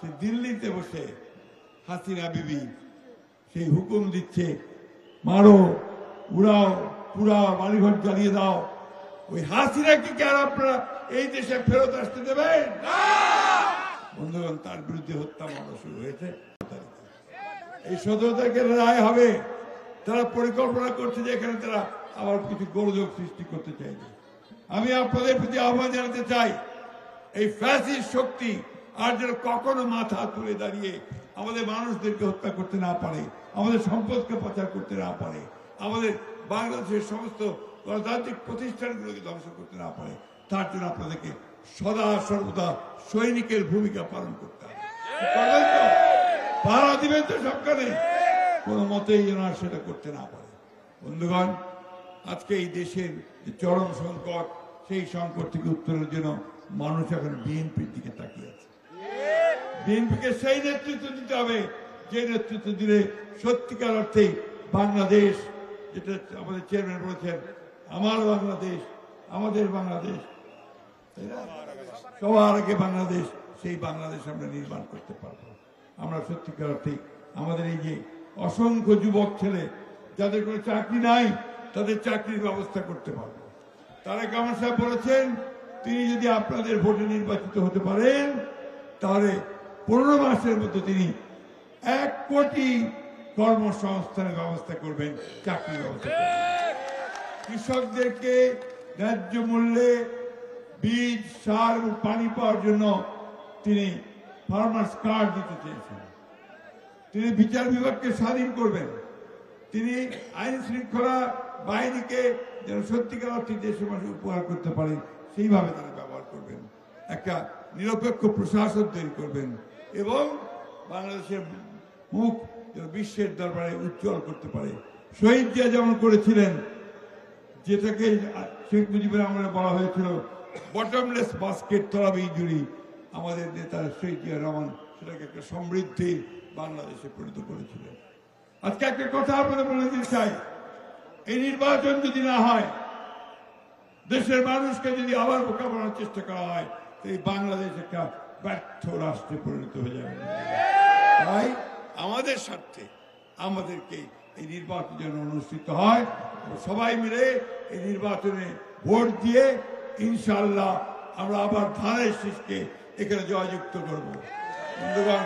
সে দিল্লিতে বসে হাসিনা বিবি সেই হুকুম দিচ্ছে, মারো, উড়াও, পুরাও, বাড়িঘর জ্বালিয়ে দাও। ওই হাসিনাকে কি আর আপনারা এই দেশে ফেরত আসতে দেবেন? বন্ধুগণ, তার বিরুদ্ধে হত্যা মামলা শুরু হয়েছে। এই 17 তারিখের রায় হবে। তারা পরিকল্পনা করছে যে এখানে তারা আবার কিছু গোলযোগ সৃষ্টি করতে চাইছে। আমি আপনাদের প্রতি আহ্বান জানাতে চাই, এই ফ্যাসিস্ট শক্তি আর যেন কখনো মাথা তুলে দাঁড়িয়ে আমাদের মানুষদেরকে হত্যা করতে না পারে, আমাদের সম্পদকে পাচার করতে না পারে, আমাদের বাংলাদেশের সমস্ত গণতান্ত্রিক প্রতিষ্ঠানগুলোকে ধ্বংস করতে না পারে, তার জন্য আপনাদেরকে সদা সর্বদা সৈনিকের ভূমিকা পালন করতে হবে। পাহারা দিবেন তো সবখানে, কোনো মতেই যেন সেটা করতে না পারে। বন্ধুগণ, আজকে এই দেশের যে চরম সংকট, সেই সংকট থেকে উত্তরের জন্য মানুষ এখন বিএনপির দিকে তাকিয়ে আছে। বিএনপিকে সেই নেতৃত্ব দিতে হবে যে নেতৃত্ব দিলে সত্যিকার অর্থে বাংলাদেশ, যেটা আমাদের চেয়ারম্যান বলেছেন, আমার বাংলাদেশ, আমাদের বাংলাদেশ, সবার আগে বাংলাদেশ, সেই বাংলাদেশ আমরা নির্মাণ করতে পারবো। আমরা সত্যিকার অর্থে আমাদের এই যে অসংখ্য যুবক ছেলে যাদের কোনো চাকরি নাই, তাদের চাকরির ব্যবস্থা করতে পারবো। তারেক রহমান সাহেব বলেছেন, তিনি যদি আপনাদের ভোটে নির্বাচিত হতে পারেন তাহলে 15 মাসের মধ্যে তিনি 1 কোটি কর্মসংস্থানের ব্যবস্থা করবেন, চাকরির ব্যবস্থা করবেন। কৃষকদেরকে ন্যায্য মূল্যে বীজ, সার এবং পানি পাওয়ার জন্য তিনি ফার্মার্স কার্ড দিতে চেয়েছেন। তিনি বিচার বিভাগকে স্বাধীন করবেন। তিনি আইন শৃঙ্খলা বাহিনীকে যেন সত্যিকার অর্থে দেশের মানুষ উপহার করতে পারেন সেইভাবে তারা ব্যবহার করবেন। একটা নিরপেক্ষ প্রশাসন তৈরি করবেন এবং বাংলাদেশের মুখ যেন বিশ্বের দরবারে উজ্জ্বল করতে পারে। শহীদ জিয়া যেমন করেছিলেন, যেটাকে শেখ মুজিবের আমলে বলা হয়েছিল বটমলেস বাস্কেট তরাবি জুড়ি, আমাদের নেতা শহীদ জিয়া রহমান সেটাকে একটা সমৃদ্ধির বাংলাদেশে পরিণত করেছিলেন। আজকে একটা কথা আপনাদের বলে দিতে চাই, এই নির্বাচন যদি না হয়, দেশের মানুষকে যদি আবার বোকা বানানোর চেষ্টা করা হয়, এই বাংলাদেশ একটা ব্যর্থ রাষ্ট্রে পরিণত হয়ে যাবে। তাই আমাদের স্বার্থে আমাদেরকে এই নির্বাচন যেন অনুষ্ঠিত হয়, সবাই মিলে এই নির্বাচনে ভোট দিয়ে ইনশাআল্লাহ আমরা আবার ধানের শীষকে এখানে জয়যুক্ত করবো। বন্ধুগণ,